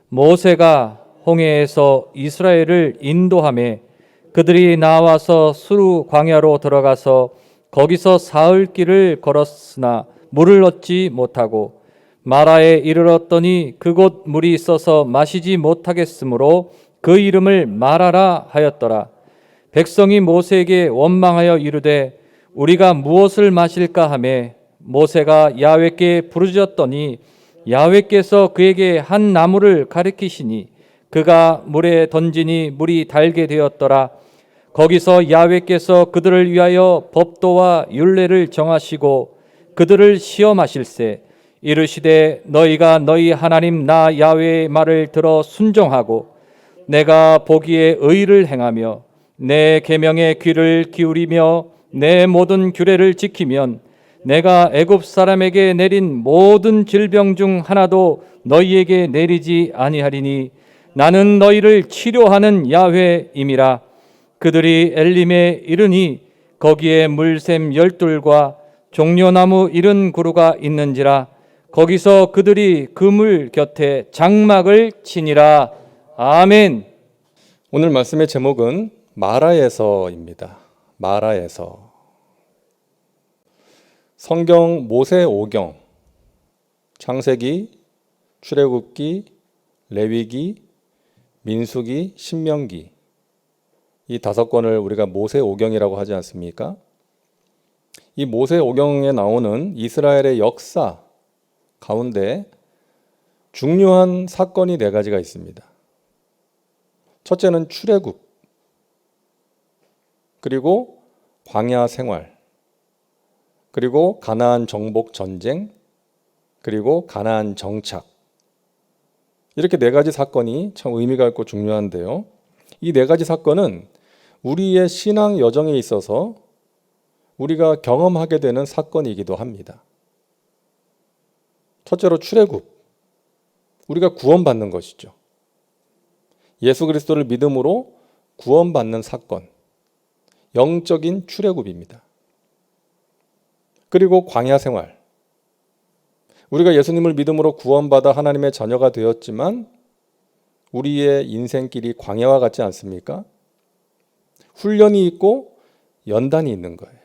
모세가 홍해에서 이스라엘을 인도하며 그들이 나와서 수르 광야로 들어가서 거기서 사흘 길을 걸었으나 물을 얻지 못하고 마라에 이르렀더니 그곳 물이 있어서 마시지 못하겠으므로 그 이름을 마라라 하였더라. 백성이 모세에게 원망하여 이르되 우리가 무엇을 마실까 하며 모세가 야훼께 부르짖었더니 야훼께서 그에게 한 나무를 가리키시니 그가 물에 던지니 물이 달게 되었더라. 거기서 야훼께서 그들을 위하여 법도와 율례를 정하시고 그들을 시험하실세 이르시되 너희가 너희 하나님 나 야훼의 말을 들어 순종하고 내가 보기에 의를 행하며 내 계명에 귀를 기울이며 내 모든 규례를 지키면 내가 애굽 사람에게 내린 모든 질병 중 하나도 너희에게 내리지 아니하리니 나는 너희를 치료하는 야훼임이라. 그들이 엘림에 이르니 거기에 물샘 12과 종려나무 70그루가 있는지라. 거기서 그들이 그 물 곁에 장막을 치니라. 아멘. 오늘 말씀의 제목은 마라에서입니다. 마라에서. 성경 모세오경, 창세기, 출애굽기, 레위기, 민수기, 신명기 이 5권을 우리가 모세오경이라고 하지 않습니까? 이 모세오경에 나오는 이스라엘의 역사 가운데 중요한 사건이 4가지가 있습니다. 첫째는 출애굽, 그리고 광야 생활, 그리고 가나안 정복 전쟁, 그리고 가나안 정착. 이렇게 4가지 사건이 참 의미가 있고 중요한데요. 이 4가지 사건은 우리의 신앙 여정에 있어서 우리가 경험하게 되는 사건이기도 합니다. 첫째로 출애굽, 우리가 구원받는 것이죠. 예수 그리스도를 믿음으로 구원받는 사건, 영적인 출애굽입니다. 그리고 광야 생활, 우리가 예수님을 믿음으로 구원받아 하나님의 자녀가 되었지만 우리의 인생길이 광야와 같지 않습니까? 훈련이 있고 연단이 있는 거예요.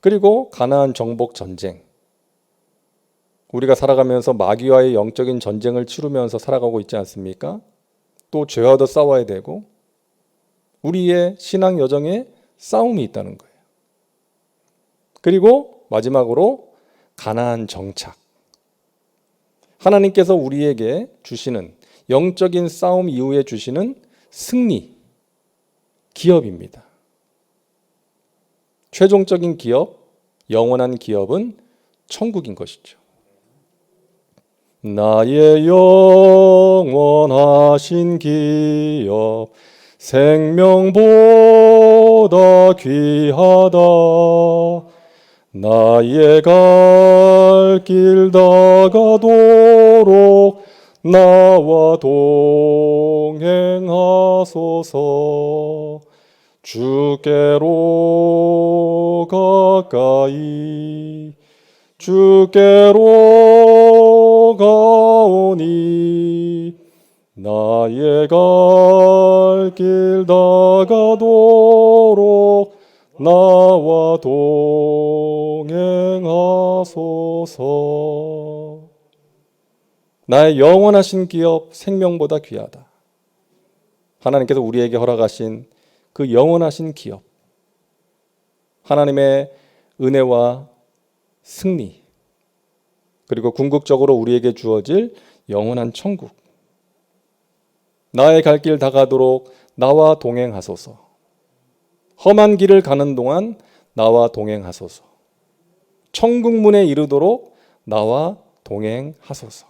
그리고 가나안 정복 전쟁, 우리가 살아가면서 마귀와의 영적인 전쟁을 치르면서 살아가고 있지 않습니까? 또 죄와도 싸워야 되고 우리의 신앙 여정에 싸움이 있다는 거예요. 그리고 마지막으로 가나안 정착, 하나님께서 우리에게 주시는 영적인 싸움 이후에 주시는 승리, 기업입니다. 최종적인 기업, 영원한 기업은 천국인 것이죠. 나의 영원하신 기업 생명보다 귀하다. 나의 갈 길 다가도록 나와 동행하소서. 주께로 가까이 주께로 가오니 나의 갈 길 다가도록 나와 동행하소서. 나의 영원하신 기업 생명보다 귀하다. 하나님께서 우리에게 허락하신 그 영원하신 기업, 하나님의 은혜와 승리, 그리고 궁극적으로 우리에게 주어질 영원한 천국. 나의 갈 길 다가도록 나와 동행하소서. 험한 길을 가는 동안 나와 동행하소서. 천국 문에 이르도록 나와 동행하소서.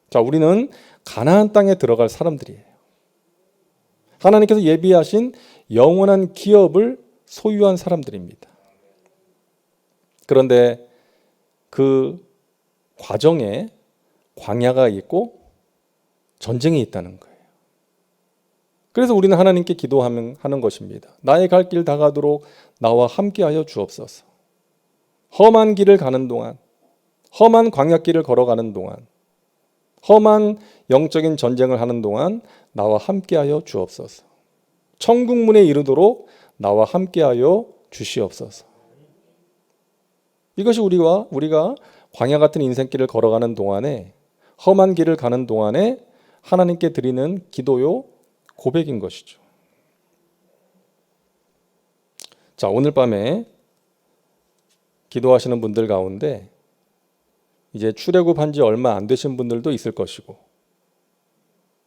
자, 우리는 가나안 땅에 들어갈 사람들이에요. 하나님께서 예비하신 영원한 기업을 소유한 사람들입니다. 그런데 그 과정에 광야가 있고 전쟁이 있다는 거예요. 그래서 우리는 하나님께 기도하는 것입니다. 나의 갈 길 다가도록 나와 함께하여 주옵소서. 험한 길을 가는 동안, 험한 광야길을 걸어가는 동안, 험한 영적인 전쟁을 하는 동안 나와 함께하여 주옵소서. 천국문에 이르도록 나와 함께하여 주시옵소서. 이것이 우리가 광야 같은 인생길을 걸어가는 동안에, 험한 길을 가는 동안에 하나님께 드리는 기도요, 고백인 것이죠. 자, 오늘 밤에 기도하시는 분들 가운데 이제 출애굽한 지 얼마 안 되신 분들도 있을 것이고,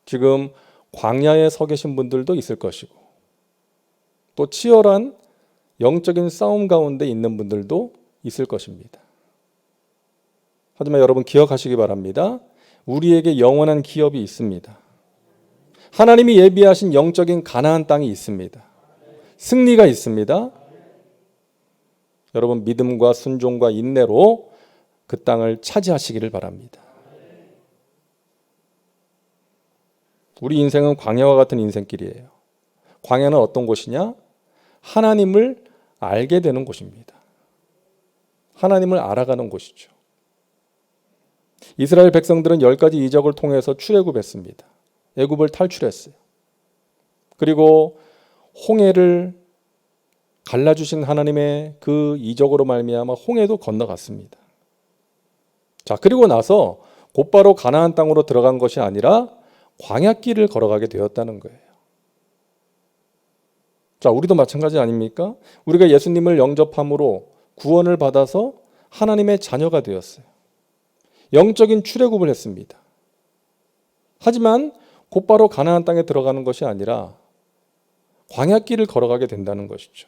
지금 광야에 서 계신 분들도 있을 것이고, 또 치열한 영적인 싸움 가운데 있는 분들도 있을 것입니다. 하지만 여러분 기억하시기 바랍니다. 우리에게 영원한 기업이 있습니다. 하나님이 예비하신 영적인 가나안 땅이 있습니다. 승리가 있습니다. 여러분 믿음과 순종과 인내로 그 땅을 차지하시기를 바랍니다. 우리 인생은 광야와 같은 인생길이에요. 광야는 어떤 곳이냐? 하나님을 알게 되는 곳입니다. 하나님을 알아가는 곳이죠. 이스라엘 백성들은 10가지 이적을 통해서 출애굽했습니다. 애굽을 탈출했어요. 그리고 홍해를 갈라주신 하나님의 그 이적으로 말미암아 홍해도 건너갔습니다. 자, 그리고 나서 곧바로 가나안 땅으로 들어간 것이 아니라 광야길을 걸어가게 되었다는 거예요. 자, 우리도 마찬가지 아닙니까? 우리가 예수님을 영접함으로 구원을 받아서 하나님의 자녀가 되었어요. 영적인 출애굽을 했습니다. 하지만 곧바로 가나안 땅에 들어가는 것이 아니라 광야길을 걸어가게 된다는 것이죠.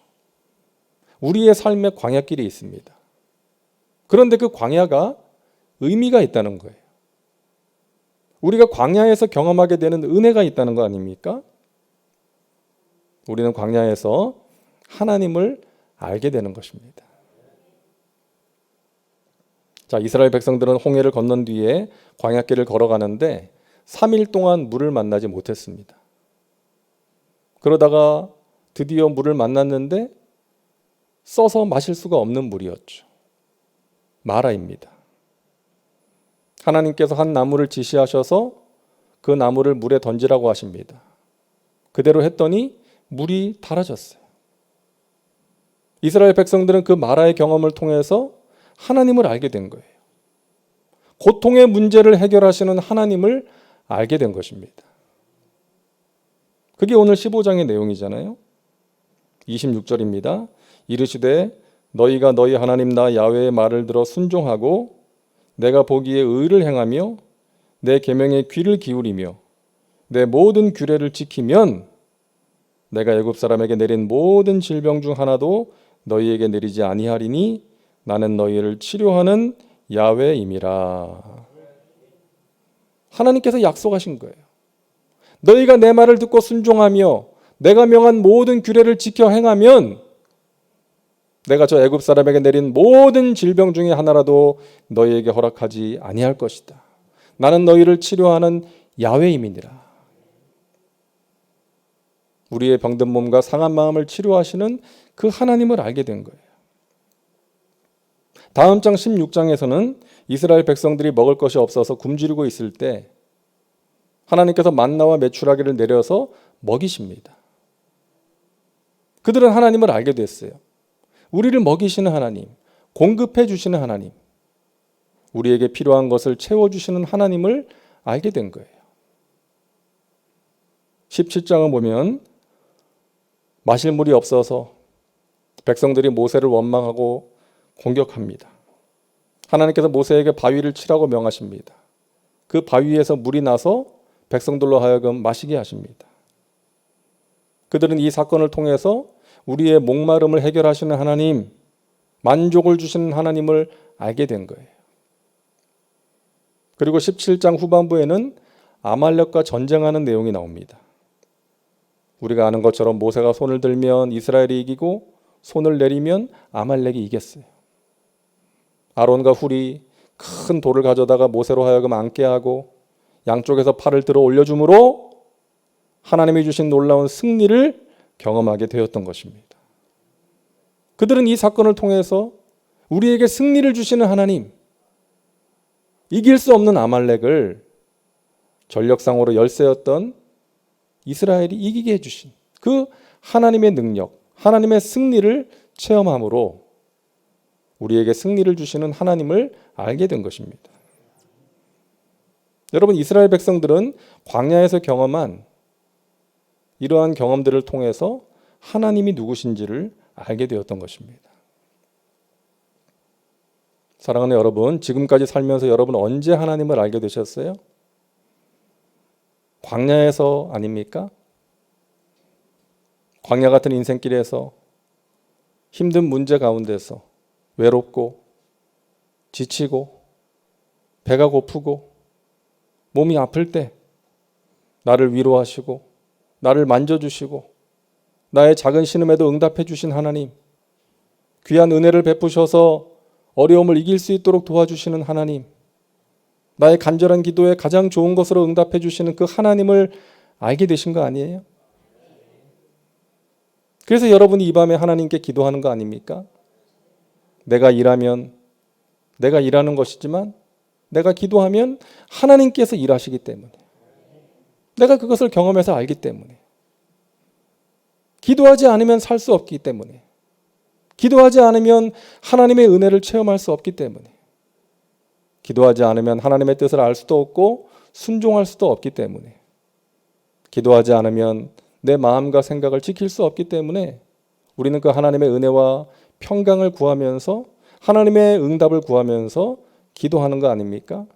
우리의 삶에 광야길이 있습니다. 그런데 그 광야가 의미가 있다는 거예요. 우리가 광야에서 경험하게 되는 은혜가 있다는 거 아닙니까? 우리는 광야에서 하나님을 알게 되는 것입니다. 자, 이스라엘 백성들은 홍해를 건넌 뒤에 광야길을 걸어가는데 3일 동안 물을 만나지 못했습니다. 그러다가 드디어 물을 만났는데 써서 마실 수가 없는 물이었죠. 마라입니다. 하나님께서 한 나무를 지시하셔서 그 나무를 물에 던지라고 하십니다. 그대로 했더니 물이 달아졌어요. 이스라엘 백성들은 그 마라의 경험을 통해서 하나님을 알게 된 거예요. 고통의 문제를 해결하시는 하나님을 알게 된 것입니다. 그게 오늘 15장의 내용이잖아요. 26절입니다. 이르시되 너희가 너희 하나님 나 야훼의 말을 들어 순종하고 내가 보기에 의를 행하며 내 계명에 귀를 기울이며 내 모든 규례를 지키면 내가 애굽 사람에게 내린 모든 질병 중 하나도 너희에게 내리지 아니하리니 나는 너희를 치료하는 야훼임이라. 하나님께서 약속하신 거예요. 너희가 내 말을 듣고 순종하며 내가 명한 모든 규례를 지켜 행하면 내가 저 애굽 사람에게 내린 모든 질병 중에 하나라도 너희에게 허락하지 아니할 것이다. 나는 너희를 치료하는 야훼임이니라. 우리의 병든 몸과 상한 마음을 치료하시는 그 하나님을 알게 된 거예요. 다음 장 16장에서는 이스라엘 백성들이 먹을 것이 없어서 굶주리고 있을 때 하나님께서 만나와 메추라기를 내려서 먹이십니다. 그들은 하나님을 알게 됐어요. 우리를 먹이시는 하나님, 공급해 주시는 하나님, 우리에게 필요한 것을 채워주시는 하나님을 알게 된 거예요. 17장을 보면 마실 물이 없어서 백성들이 모세를 원망하고 공격합니다. 하나님께서 모세에게 바위를 치라고 명하십니다. 그 바위에서 물이 나서 백성들로 하여금 마시게 하십니다. 그들은 이 사건을 통해서 우리의 목마름을 해결하시는 하나님, 만족을 주시는 하나님을 알게 된 거예요. 그리고 17장 후반부에는 아말렉과 전쟁하는 내용이 나옵니다. 우리가 아는 것처럼 모세가 손을 들면 이스라엘이 이기고 손을 내리면 아말렉이 이겼어요. 아론과 훌이 큰 돌을 가져다가 모세로 하여금 앉게 하고 양쪽에서 팔을 들어 올려줌으로 하나님이 주신 놀라운 승리를 경험하게 되었던 것입니다. 그들은 이 사건을 통해서 우리에게 승리를 주시는 하나님, 이길 수 없는 아말렉을 전력상으로 열세였던 이스라엘이 이기게 해주신 그 하나님의 능력, 하나님의 승리를 체험함으로 우리에게 승리를 주시는 하나님을 알게 된 것입니다. 여러분, 이스라엘 백성들은 광야에서 경험한 이러한 경험들을 통해서 하나님이 누구신지를 알게 되었던 것입니다. 사랑하는 여러분, 지금까지 살면서 여러분 언제 하나님을 알게 되셨어요? 광야에서 아닙니까? 광야 같은 인생길에서 힘든 문제 가운데서 외롭고 지치고 배가 고프고 몸이 아플 때 나를 위로하시고 나를 만져주시고 나의 작은 신음에도 응답해 주신 하나님, 귀한 은혜를 베푸셔서 어려움을 이길 수 있도록 도와주시는 하나님, 나의 간절한 기도에 가장 좋은 것으로 응답해 주시는 그 하나님을 알게 되신 거 아니에요? 그래서 여러분이 이 밤에 하나님께 기도하는 거 아닙니까? 내가 일하면 내가 일하는 것이지만 내가 기도하면 하나님께서 일하시기 때문에, 내가 그것을 경험해서 알기 때문에, 기도하지 않으면 살 수 없기 때문에, 기도하지 않으면 하나님의 은혜를 체험할 수 없기 때문에, 기도하지 않으면 하나님의 뜻을 알 수도 없고 순종할 수도 없기 때문에, 기도하지 않으면 내 마음과 생각을 지킬 수 없기 때문에 우리는 그 하나님의 은혜와 평강을 구하면서 하나님의 응답을 구하면서 기도하는 거 아닙니까?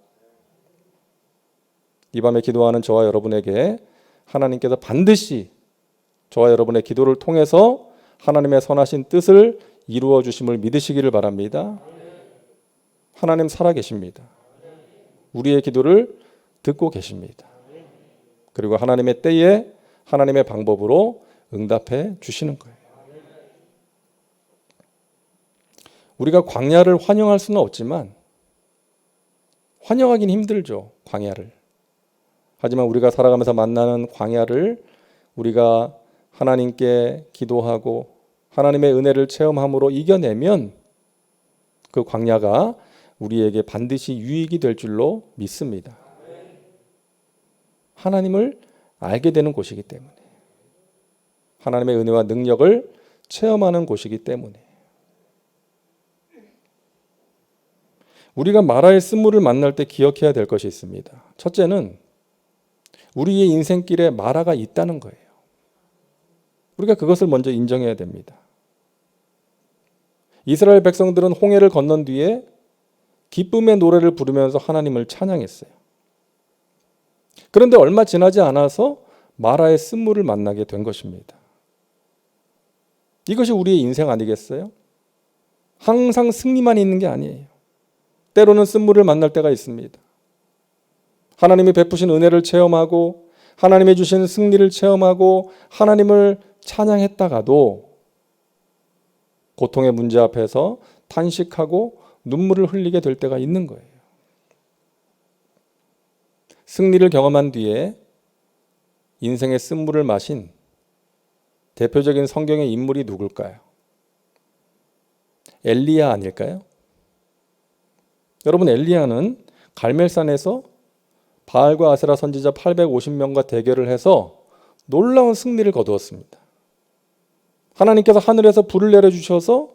이 밤에 기도하는 저와 여러분에게 하나님께서 반드시 저와 여러분의 기도를 통해서 하나님의 선하신 뜻을 이루어 주심을 믿으시기를 바랍니다. 하나님 살아계십니다. 우리의 기도를 듣고 계십니다. 그리고 하나님의 때에 하나님의 방법으로 응답해 주시는 거예요. 우리가 광야를 환영할 수는 없지만, 환영하긴 힘들죠, 광야를. 하지만 우리가 살아가면서 만나는 광야를 우리가 하나님께 기도하고 하나님의 은혜를 체험함으로 이겨내면 그 광야가 우리에게 반드시 유익이 될 줄로 믿습니다. 하나님을 알게 되는 곳이기 때문에, 하나님의 은혜와 능력을 체험하는 곳이기 때문에, 우리가 마라의 쓴물을 만날 때 기억해야 될 것이 있습니다. 첫째는 우리의 인생길에 마라가 있다는 거예요. 우리가 그것을 먼저 인정해야 됩니다. 이스라엘 백성들은 홍해를 건넌 뒤에 기쁨의 노래를 부르면서 하나님을 찬양했어요. 그런데 얼마 지나지 않아서 마라의 쓴물을 만나게 된 것입니다. 이것이 우리의 인생 아니겠어요? 항상 승리만 있는 게 아니에요. 때로는 쓴물을 만날 때가 있습니다. 하나님이 베푸신 은혜를 체험하고 하나님이 주신 승리를 체험하고 하나님을 찬양했다가도 고통의 문제 앞에서 탄식하고 눈물을 흘리게 될 때가 있는 거예요. 승리를 경험한 뒤에 인생의 쓴물을 마신 대표적인 성경의 인물이 누굴까요? 엘리야 아닐까요? 여러분, 엘리야는 갈멜산에서 바알과 아세라 선지자 850명과 대결을 해서 놀라운 승리를 거두었습니다. 하나님께서 하늘에서 불을 내려주셔서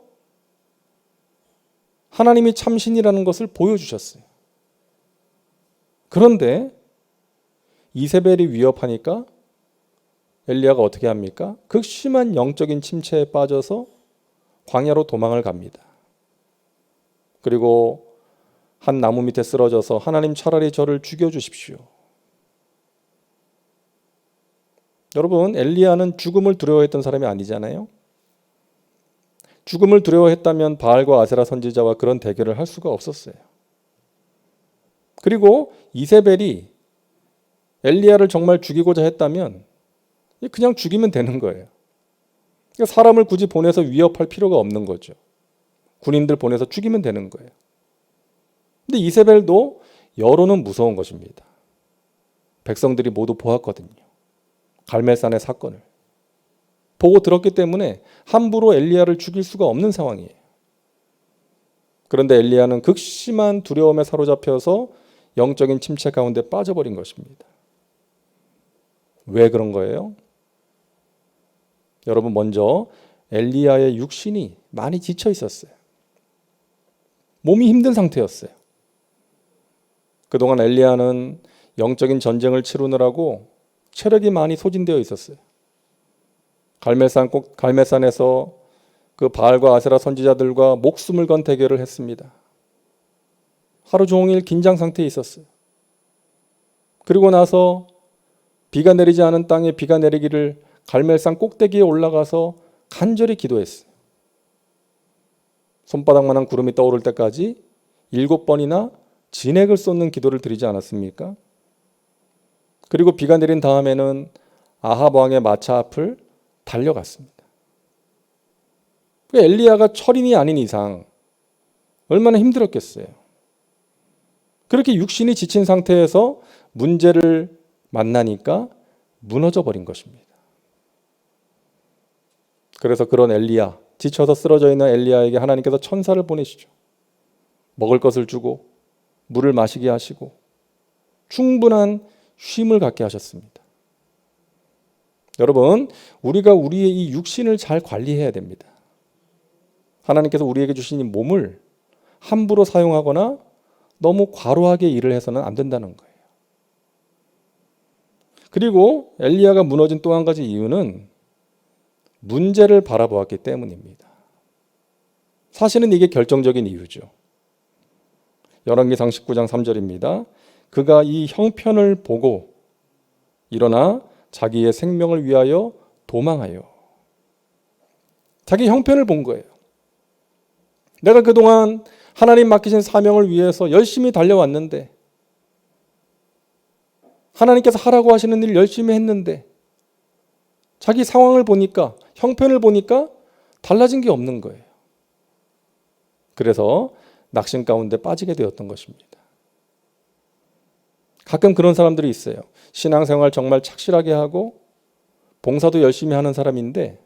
하나님이 참신이라는 것을 보여주셨어요. 그런데 이세벨이 위협하니까 엘리야가 어떻게 합니까? 극심한 영적인 침체에 빠져서 광야로 도망을 갑니다. 그리고 한 나무 밑에 쓰러져서 하나님 차라리 저를 죽여주십시오. 여러분, 엘리야는 죽음을 두려워했던 사람이 아니잖아요. 죽음을 두려워했다면 바알과 아세라 선지자와 그런 대결을 할 수가 없었어요. 그리고 이세벨이 엘리야를 정말 죽이고자 했다면 그냥 죽이면 되는 거예요. 그러니까 사람을 굳이 보내서 위협할 필요가 없는 거죠. 군인들 보내서 죽이면 되는 거예요. 근데 이세벨도 여론은 무서운 것입니다. 백성들이 모두 보았거든요. 갈멜산의 사건을 보고 들었기 때문에 함부로 엘리야를 죽일 수가 없는 상황이에요. 그런데 엘리야는 극심한 두려움에 사로잡혀서 영적인 침체 가운데 빠져버린 것입니다. 왜 그런 거예요? 여러분, 먼저 엘리야의 육신이 많이 지쳐 있었어요. 몸이 힘든 상태였어요. 그동안 엘리야는 영적인 전쟁을 치르느라고 체력이 많이 소진되어 있었어요. 갈멜산에서 그 바알과 아세라 선지자들과 목숨을 건 대결을 했습니다. 하루 종일 긴장 상태에 있었어요. 그리고 나서 비가 내리지 않은 땅에 비가 내리기를 갈멜산 꼭대기에 올라가서 간절히 기도했어요. 손바닥만한 구름이 떠오를 때까지 7번이나 진액을 쏟는 기도를 드리지 않았습니까? 그리고 비가 내린 다음에는 아합 왕의 마차 앞을 달려갔습니다. 엘리야가 철인이 아닌 이상 얼마나 힘들었겠어요. 그렇게 육신이 지친 상태에서 문제를 만나니까 무너져 버린 것입니다. 그래서 그런 엘리야, 지쳐서 쓰러져 있는 엘리야에게 하나님께서 천사를 보내시죠. 먹을 것을 주고 물을 마시게 하시고 충분한 쉼을 갖게 하셨습니다. 여러분, 우리가 우리의 이 육신을 잘 관리해야 됩니다. 하나님께서 우리에게 주신 이 몸을 함부로 사용하거나 너무 과로하게 일을 해서는 안 된다는 거예요. 그리고 엘리야가 무너진 또 한 가지 이유는 문제를 바라보았기 때문입니다. 사실은 이게 결정적인 이유죠. 열왕기상 19장 3절입니다. 그가 이 형편을 보고 일어나 자기의 생명을 위하여 도망하여. 자기 형편을 본 거예요. 내가 그동안 하나님 맡기신 사명을 위해서 열심히 달려왔는데, 하나님께서 하라고 하시는 일 열심히 했는데, 자기 상황을 보니까, 형편을 보니까 달라진 게 없는 거예요. 그래서 낙심 가운데 빠지게 되었던 것입니다. 가끔 그런 사람들이 있어요. 신앙생활 정말 착실하게 하고 봉사도 열심히 하는 사람인데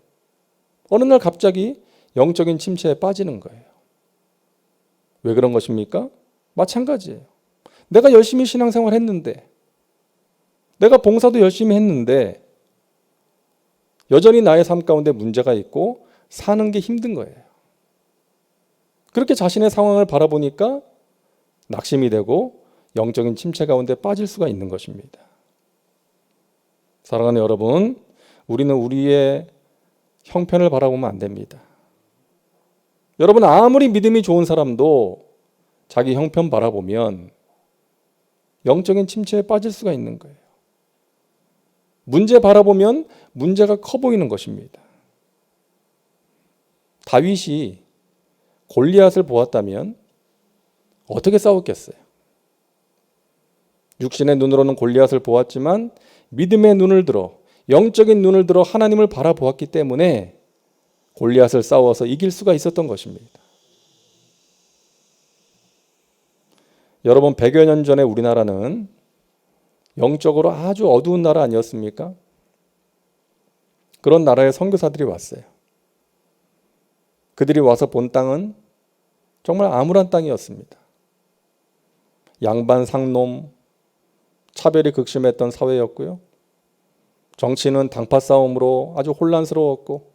어느 날 갑자기 영적인 침체에 빠지는 거예요. 왜 그런 것입니까? 마찬가지예요. 내가 열심히 신앙생활 했는데, 내가 봉사도 열심히 했는데 여전히 나의 삶 가운데 문제가 있고 사는 게 힘든 거예요. 그렇게 자신의 상황을 바라보니까 낙심이 되고 영적인 침체 가운데 빠질 수가 있는 것입니다. 사랑하는 여러분, 우리는 우리의 형편을 바라보면 안 됩니다. 여러분, 아무리 믿음이 좋은 사람도 자기 형편 바라보면 영적인 침체에 빠질 수가 있는 거예요. 문제 바라보면 문제가 커 보이는 것입니다. 다윗이 골리앗을 보았다면 어떻게 싸웠겠어요? 육신의 눈으로는 골리앗을 보았지만 믿음의 눈을 들어, 영적인 눈을 들어 하나님을 바라보았기 때문에 골리앗을 싸워서 이길 수가 있었던 것입니다. 여러분, 100여 년 전에 우리나라는 영적으로 아주 어두운 나라 아니었습니까? 그런 나라에 선교사들이 왔어요. 그들이 와서 본 땅은 정말 암울한 땅이었습니다. 양반 상놈, 차별이 극심했던 사회였고요. 정치는 당파 싸움으로 아주 혼란스러웠고,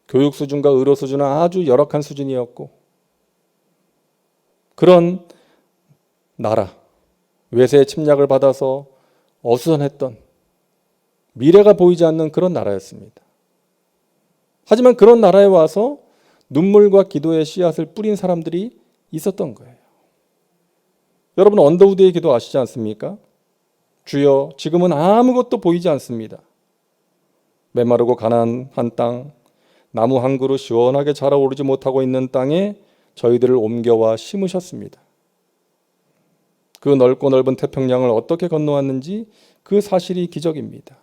교육 수준과 의료 수준은 아주 열악한 수준이었고, 그런 나라, 외세의 침략을 받아서 어수선했던, 미래가 보이지 않는 그런 나라였습니다. 하지만 그런 나라에 와서 눈물과 기도의 씨앗을 뿌린 사람들이 있었던 거예요. 여러분, 언더우드의 기도 아시지 않습니까? 주여, 지금은 아무것도 보이지 않습니다. 메마르고 가난한 땅, 나무 한 그루 시원하게 자라오르지 못하고 있는 땅에 저희들을 옮겨와 심으셨습니다. 그 넓고 넓은 태평양을 어떻게 건너왔는지 그 사실이 기적입니다.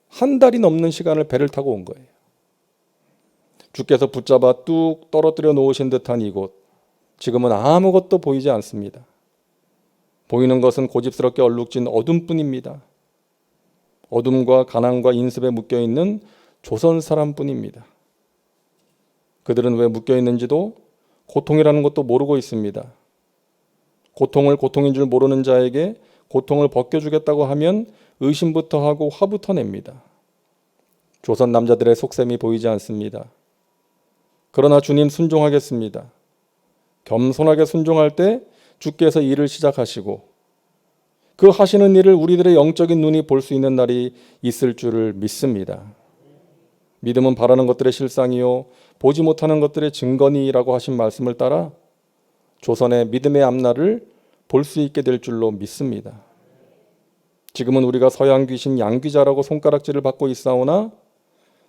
한 달이 넘는 시간을 배를 타고 온 거예요. 주께서 붙잡아 뚝 떨어뜨려 놓으신 듯한 이곳, 지금은 아무것도 보이지 않습니다. 보이는 것은 고집스럽게 얼룩진 어둠뿐입니다. 어둠과 가난과 인습에 묶여있는 조선 사람뿐입니다. 그들은 왜 묶여있는지도 고통이라는 것도 모르고 있습니다. 고통을 고통인 줄 모르는 자에게 고통을 벗겨주겠다고 하면 의심부터 하고 화부터 냅니다. 조선 남자들의 속셈이 보이지 않습니다. 그러나 주님 순종하겠습니다. 겸손하게 순종할 때 주께서 일을 시작하시고 그 하시는 일을 우리들의 영적인 눈이 볼 수 있는 날이 있을 줄을 믿습니다. 믿음은 바라는 것들의 실상이요 보지 못하는 것들의 증거니라고 하신 말씀을 따라 조선의 믿음의 앞날을 볼 수 있게 될 줄로 믿습니다. 지금은 우리가 서양 귀신 양귀자라고 손가락질을 받고 있사오나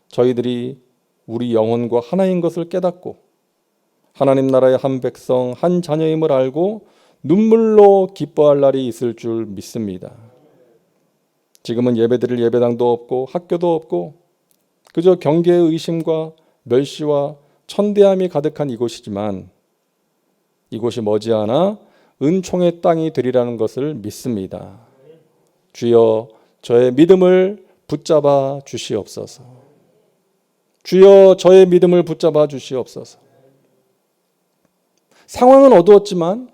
저희들이 우리 영혼과 하나인 것을 깨닫고 하나님 나라의 한 백성, 한 자녀임을 알고 눈물로 기뻐할 날이 있을 줄 믿습니다. 지금은 예배드릴 예배당도 없고 학교도 없고 그저 경계의 의심과 멸시와 천대함이 가득한 이곳이지만 이곳이 머지않아 은총의 땅이 되리라는 것을 믿습니다. 주여 저의 믿음을 붙잡아 주시옵소서. 주여 저의 믿음을 붙잡아 주시옵소서. 상황은 어두웠지만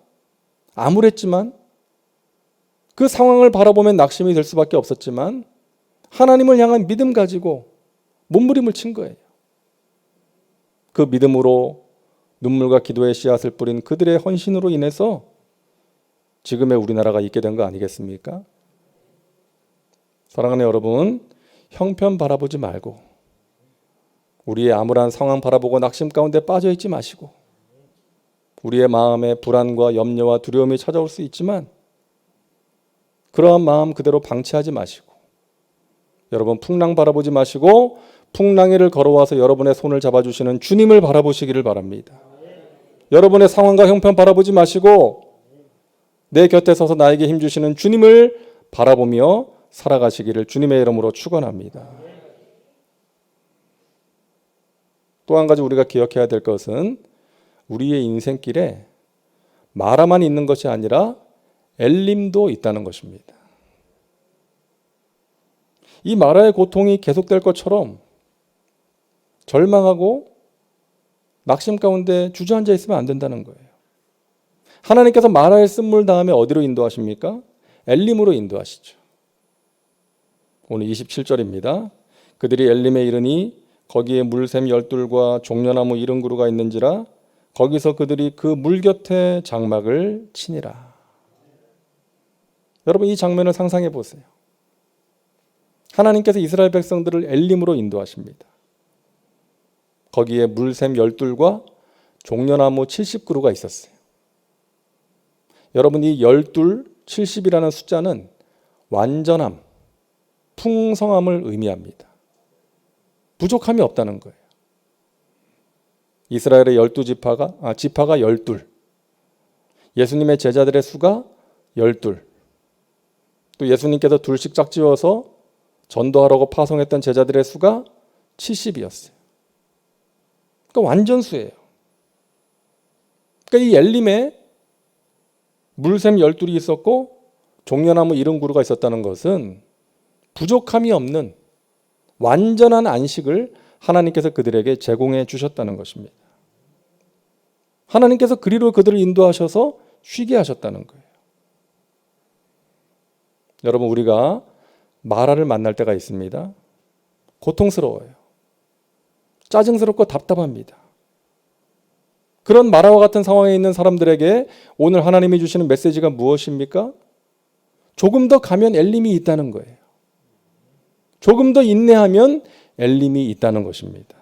암울했지만 그 상황을 바라보면 낙심이 될 수밖에 없었지만 하나님을 향한 믿음 가지고 몸부림을 친 거예요. 그 믿음으로 눈물과 기도의 씨앗을 뿌린 그들의 헌신으로 인해서 지금의 우리나라가 있게 된 거 아니겠습니까? 사랑하는 여러분, 형편 바라보지 말고 우리의 암울한 상황 바라보고 낙심 가운데 빠져 있지 마시고 우리의 마음에 불안과 염려와 두려움이 찾아올 수 있지만 그러한 마음 그대로 방치하지 마시고 여러분 풍랑 바라보지 마시고 풍랑이를 걸어와서 여러분의 손을 잡아주시는 주님을 바라보시기를 바랍니다. 여러분의 상황과 형편 바라보지 마시고 내 곁에 서서 나에게 힘주시는 주님을 바라보며 살아가시기를 주님의 이름으로 축원합니다. 또 한 가지 우리가 기억해야 될 것은 우리의 인생길에 마라만 있는 것이 아니라 엘림도 있다는 것입니다. 이 마라의 고통이 계속될 것처럼 절망하고 낙심 가운데 주저앉아 있으면 안 된다는 거예요. 하나님께서 마라의 쓴물 다음에 어디로 인도하십니까? 엘림으로 인도하시죠. 오늘 27절입니다. 그들이 엘림에 이르니 거기에 물샘 열둘과 종려나무 70그루가 있는지라 거기서 그들이 그 물 곁에 장막을 치니라. 여러분 이 장면을 상상해 보세요. 하나님께서 이스라엘 백성들을 엘림으로 인도하십니다. 거기에 물샘 열둘과 종려나무 70그루가 있었어요. 여러분 이 열둘, 70이라는 숫자는 완전함, 풍성함을 의미합니다. 부족함이 없다는 거예요. 이스라엘의 12지파가 지파가 12. 예수님의 제자들의 수가 12. 또 예수님께서 둘씩 짝지어서 전도하라고 파송했던 제자들의 수가 70이었어요. 그러니까 완전수예요. 그러니까 이 엘림에 물샘 12이 있었고 종려나무 70그루가 있었다는 것은 부족함이 없는 완전한 안식을 하나님께서 그들에게 제공해 주셨다는 것입니다. 하나님께서 그리로 그들을 인도하셔서 쉬게 하셨다는 거예요. 여러분 우리가 마라를 만날 때가 있습니다. 고통스러워요. 짜증스럽고 답답합니다. 그런 마라와 같은 상황에 있는 사람들에게 오늘 하나님이 주시는 메시지가 무엇입니까? 조금 더 가면 엘림이 있다는 거예요. 조금 더 인내하면 엘림이 있다는 것입니다.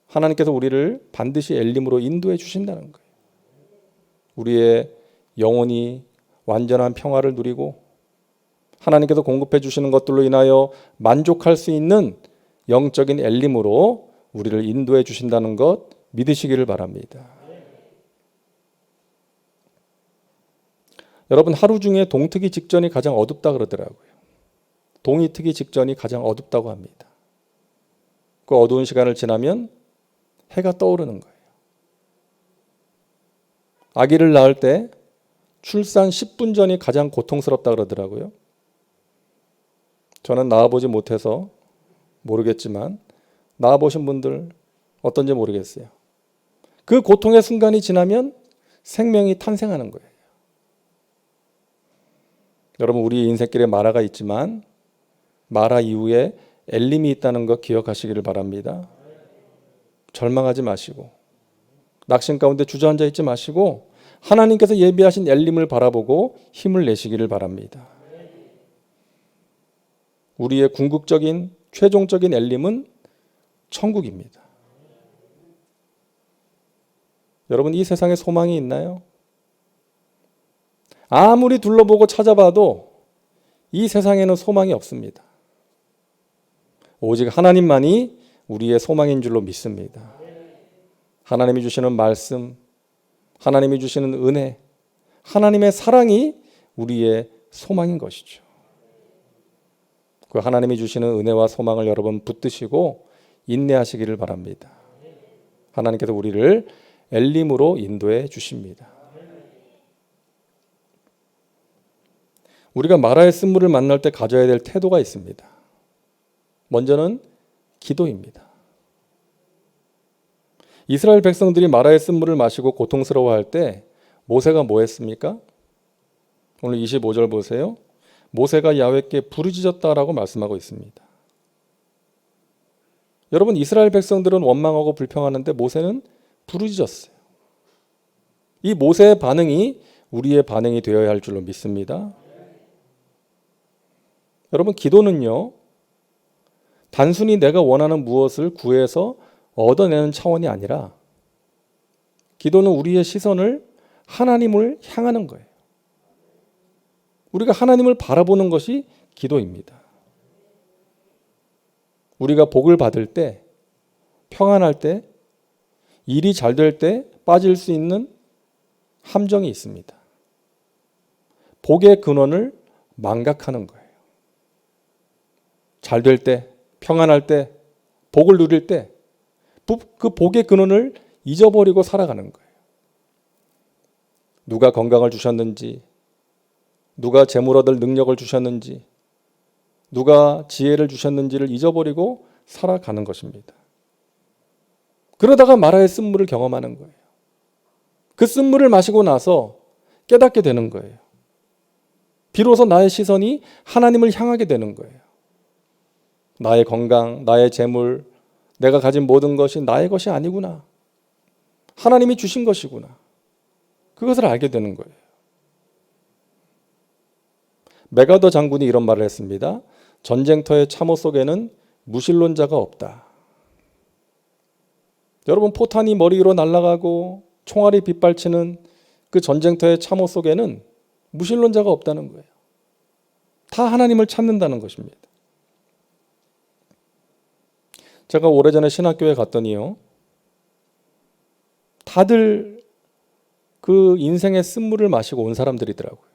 하나님께서 우리를 반드시 엘림으로 인도해 주신다는 거예요. 우리의 영혼이 완전한 평화를 누리고 하나님께서 공급해 주시는 것들로 인하여 만족할 수 있는 영적인 엘림으로 우리를 인도해 주신다는 것 믿으시기를 바랍니다. 여러분 하루 중에 동트기 직전이 가장 어둡다 그러더라고요. 동이 트기 직전이 가장 어둡다고 합니다. 그 어두운 시간을 지나면 해가 떠오르는 거예요. 아기를 낳을 때 출산 10분 전이 가장 고통스럽다 그러더라고요. 저는 낳아보지 못해서 모르겠지만 낳아보신 분들 어떤지 모르겠어요. 그 고통의 순간이 지나면 생명이 탄생하는 거예요. 여러분, 우리 인생길에 마라가 있지만 마라 이후에 엘림이 있다는 거 기억하시기를 바랍니다. 절망하지 마시고 낙심 가운데 주저앉아 있지 마시고 하나님께서 예비하신 엘림을 바라보고 힘을 내시기를 바랍니다. 우리의 궁극적인 최종적인 엘림은 천국입니다. 여러분, 이 세상에 소망이 있나요? 아무리 둘러보고 찾아봐도 이 세상에는 소망이 없습니다. 오직 하나님만이 우리의 소망인 줄로 믿습니다. 하나님이 주시는 말씀, 하나님이 주시는 은혜, 하나님의 사랑이 우리의 소망인 것이죠. 그 하나님이 주시는 은혜와 소망을 여러분 붙드시고 인내하시기를 바랍니다. 하나님께서 우리를 엘림으로 인도해 주십니다. 우리가 마라의 쓴물을 만날 때 가져야 될 태도가 있습니다. 먼저는 기도입니다. 이스라엘 백성들이 마라의 쓴물을 마시고 고통스러워할 때 모세가 뭐 했습니까? 오늘 25절 보세요. 모세가 야훼께 부르짖었다라고 말씀하고 있습니다. 여러분, 이스라엘 백성들은 원망하고 불평하는데 모세는 부르짖었어요. 이 모세의 반응이 우리의 반응이 되어야 할 줄로 믿습니다. 여러분, 기도는요, 단순히 내가 원하는 무엇을 구해서 얻어내는 차원이 아니라 기도는 우리의 시선을 하나님을 향하는 거예요. 우리가 하나님을 바라보는 것이 기도입니다. 우리가 복을 받을 때, 평안할 때, 일이 잘 될 때 빠질 수 있는 함정이 있습니다. 복의 근원을 망각하는 거예요. 잘 될 때, 평안할 때, 복을 누릴 때 그 복의 근원을 잊어버리고 살아가는 거예요. 누가 건강을 주셨는지, 누가 재물 얻을 능력을 주셨는지, 누가 지혜를 주셨는지를 잊어버리고 살아가는 것입니다. 그러다가 마라의 쓴물을 경험하는 거예요. 그 쓴물을 마시고 나서 깨닫게 되는 거예요. 비로소 나의 시선이 하나님을 향하게 되는 거예요. 나의 건강, 나의 재물, 내가 가진 모든 것이 나의 것이 아니구나. 하나님이 주신 것이구나. 그것을 알게 되는 거예요. 메가더 장군이 이런 말을 했습니다. 전쟁터의 참호 속에는 무신론자가 없다. 여러분, 포탄이 머리 위로 날아가고 총알이 빗발치는 그 전쟁터의 참호 속에는 무신론자가 없다는 거예요. 다 하나님을 찾는다는 것입니다. 제가 오래전에 신학교에 갔더니요, 다들 그 인생의 쓴물을 마시고 온 사람들이더라고요.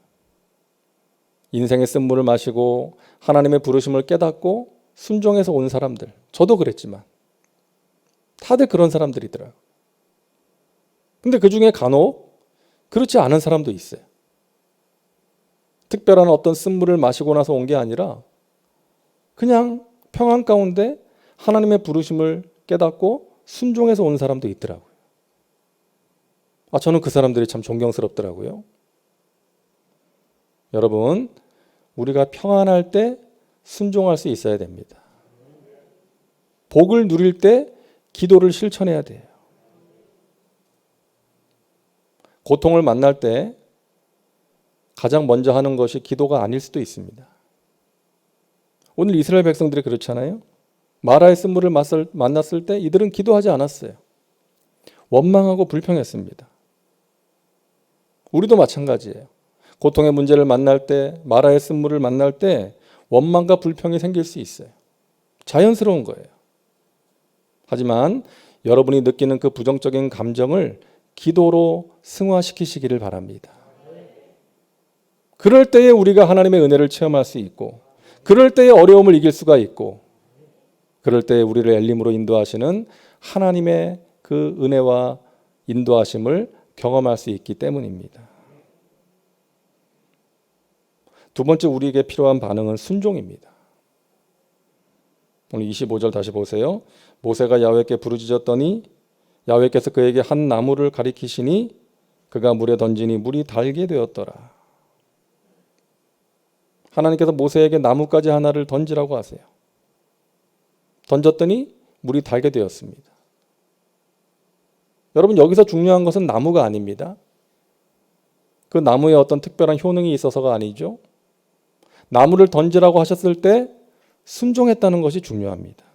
인생의 쓴물을 마시고 하나님의 부르심을 깨닫고 순종해서 온 사람들, 저도 그랬지만 다들 그런 사람들이더라고요. 근데 그 중에 간혹 그렇지 않은 사람도 있어요. 특별한 어떤 쓴물을 마시고 나서 온 게 아니라 그냥 평안 가운데 하나님의 부르심을 깨닫고 순종해서 온 사람도 있더라고요. 저는 그 사람들이 참 존경스럽더라고요. 여러분, 우리가 평안할 때 순종할 수 있어야 됩니다. 복을 누릴 때 기도를 실천해야 돼요. 고통을 만날 때 가장 먼저 하는 것이 기도가 아닐 수도 있습니다. 오늘 이스라엘 백성들이 그렇잖아요. 마라의 쓴물을 만났을 때 이들은 기도하지 않았어요. 원망하고 불평했습니다. 우리도 마찬가지예요. 고통의 문제를 만날 때, 마라의 쓴물을 만날 때 원망과 불평이 생길 수 있어요. 자연스러운 거예요. 하지만 여러분이 느끼는 그 부정적인 감정을 기도로 승화시키시기를 바랍니다. 그럴 때에 우리가 하나님의 은혜를 체험할 수 있고, 그럴 때에 어려움을 이길 수가 있고, 그럴 때에 우리를 엘림으로 인도하시는 하나님의 그 은혜와 인도하심을 경험할 수 있기 때문입니다. 두 번째, 우리에게 필요한 반응은 순종입니다. 오늘 25절 다시 보세요. 모세가 야훼께 부르짖었더니 야훼께서 그에게 한 나무를 가리키시니 그가 물에 던지니 물이 달게 되었더라. 하나님께서 모세에게 나뭇가지 하나를 던지라고 하세요. 던졌더니 물이 달게 되었습니다. 여러분, 여기서 중요한 것은 나무가 아닙니다. 그 나무에 어떤 특별한 효능이 있어서가 아니죠. 나무를 던지라고 하셨을 때 순종했다는 것이 중요합니다.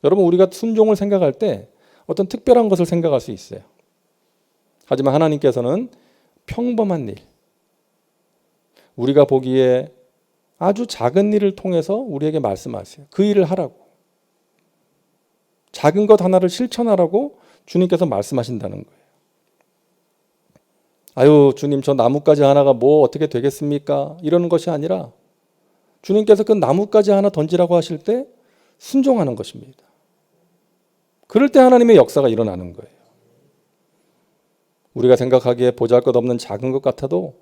여러분, 우리가 순종을 생각할 때 어떤 특별한 것을 생각할 수 있어요. 하지만 하나님께서는 평범한 일, 우리가 보기에 아주 작은 일을 통해서 우리에게 말씀하세요. 그 일을 하라고. 작은 것 하나를 실천하라고 주님께서 말씀하신다는 거예요. 아유, 주님, 저 나뭇가지 하나가 뭐 어떻게 되겠습니까? 이러는 것이 아니라 주님께서 그 나뭇가지 하나 던지라고 하실 때 순종하는 것입니다. 그럴 때 하나님의 역사가 일어나는 거예요. 우리가 생각하기에 보잘것없는 작은 것 같아도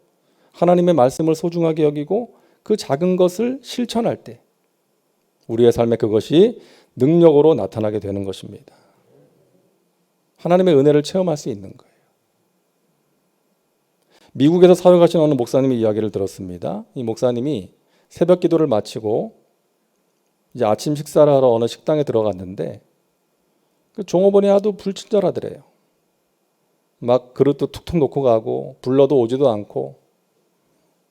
하나님의 말씀을 소중하게 여기고 그 작은 것을 실천할 때 우리의 삶에 그것이 능력으로 나타나게 되는 것입니다. 하나님의 은혜를 체험할 수 있는 거예요. 미국에서 사역하신 어느 목사님의 이야기를 들었습니다. 이 목사님이 새벽 기도를 마치고 이제 아침 식사를 하러 어느 식당에 들어갔는데 그 종업원이 하도 불친절하더래요. 막 그릇도 툭툭 놓고 가고 불러도 오지도 않고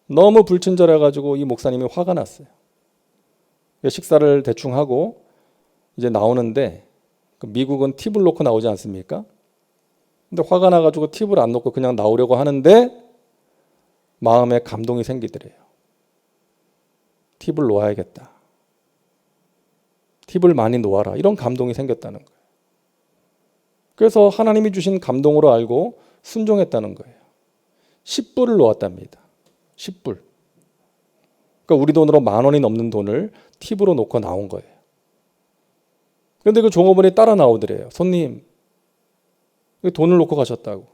너무 불친절해가지고 이 목사님이 화가 났어요. 식사를 대충 하고 이제 나오는데 미국은 팁을 놓고 나오지 않습니까? 근데 화가 나가지고 팁을 안 놓고 그냥 나오려고 하는데 마음에 감동이 생기더래요. 팁을 놓아야겠다. 팁을 많이 놓아라. 이런 감동이 생겼다는 거예요. 그래서 하나님이 주신 감동으로 알고 순종했다는 거예요. 10불을 놓았답니다. 10불. 그러니까 우리 돈으로 10,000원이 넘는 돈을 팁으로 놓고 나온 거예요. 그런데 그 종업원이 따라 나오더래요. 손님, 돈을 놓고 가셨다고.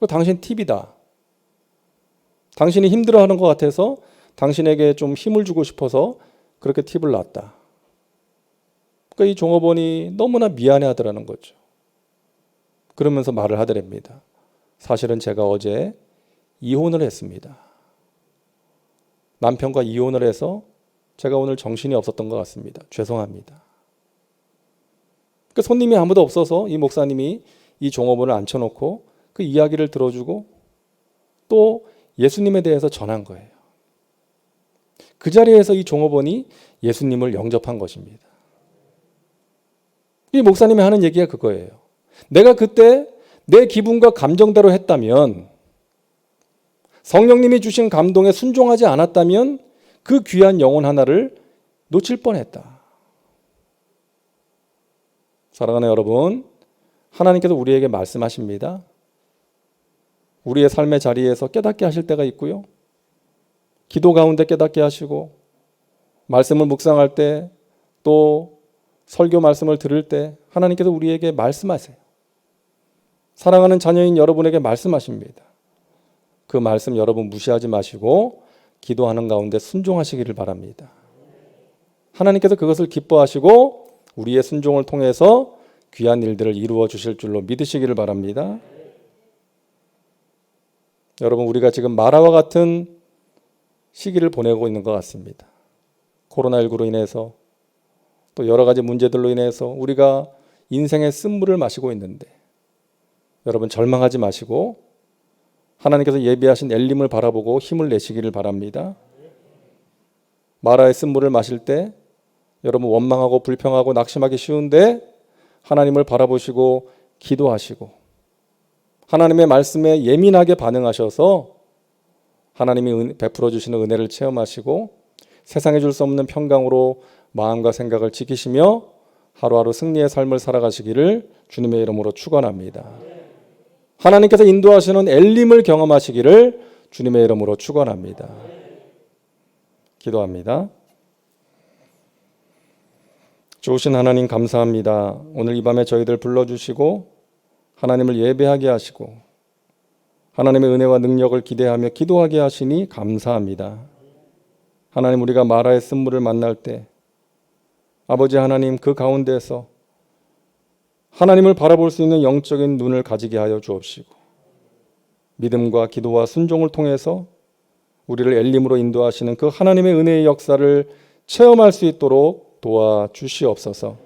당신 팁이다. 당신이 힘들어하는 것 같아서 당신에게 좀 힘을 주고 싶어서 그렇게 팁을 놨다. 그러니까 이 종업원이 너무나 미안해하더라는 거죠. 그러면서 말을 하더랍니다. 사실은 제가 어제 이혼을 했습니다. 남편과 이혼을 해서 제가 오늘 정신이 없었던 것 같습니다. 죄송합니다. 그러니까 손님이 아무도 없어서 이 목사님이 이 종업원을 앉혀놓고 그 이야기를 들어주고 또 예수님에 대해서 전한 거예요. 그 자리에서 이 종업원이 예수님을 영접한 것입니다. 이 목사님이 하는 얘기가 그거예요. 내가 그때 내 기분과 감정대로 했다면, 성령님이 주신 감동에 순종하지 않았다면 그 귀한 영혼 하나를 놓칠 뻔했다. 사랑하는 여러분, 하나님께서 우리에게 말씀하십니다. 우리의 삶의 자리에서 깨닫게 하실 때가 있고요. 기도 가운데 깨닫게 하시고 말씀을 묵상할 때 또 설교 말씀을 들을 때 하나님께서 우리에게 말씀하세요. 사랑하는 자녀인 여러분에게 말씀하십니다. 그 말씀 여러분 무시하지 마시고 기도하는 가운데 순종하시기를 바랍니다. 하나님께서 그것을 기뻐하시고 우리의 순종을 통해서 귀한 일들을 이루어 주실 줄로 믿으시기를 바랍니다. 여러분, 우리가 지금 마라와 같은 시기를 보내고 있는 것 같습니다. 코로나19로 인해서 또 여러 가지 문제들로 인해서 우리가 인생의 쓴물을 마시고 있는데 여러분 절망하지 마시고 하나님께서 예비하신 엘림을 바라보고 힘을 내시기를 바랍니다. 마라의 쓴물을 마실 때 여러분 원망하고 불평하고 낙심하기 쉬운데 하나님을 바라보시고 기도하시고 하나님의 말씀에 예민하게 반응하셔서 하나님이 베풀어 주시는 은혜를 체험하시고 세상에 줄 수 없는 평강으로 마음과 생각을 지키시며 하루하루 승리의 삶을 살아가시기를 주님의 이름으로 축원합니다. 하나님께서 인도하시는 엘림을 경험하시기를 주님의 이름으로 축원합니다. 기도합니다. 좋으신 하나님 감사합니다. 오늘 이 밤에 저희들 불러주시고 하나님을 예배하게 하시고 하나님의 은혜와 능력을 기대하며 기도하게 하시니 감사합니다. 하나님, 우리가 마라의 쓴물을 만날 때 아버지 하나님 그 가운데에서 하나님을 바라볼 수 있는 영적인 눈을 가지게 하여 주옵시고 믿음과 기도와 순종을 통해서 우리를 엘림으로 인도하시는 그 하나님의 은혜의 역사를 체험할 수 있도록 도와주시옵소서.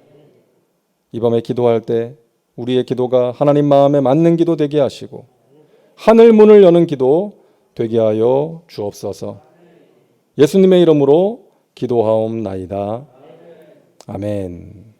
이 밤에 기도할 때 우리의 기도가 하나님 마음에 맞는 기도 되게 하시고 하늘 문을 여는 기도 되게 하여 주옵소서. 예수님의 이름으로 기도하옵나이다. 아멘.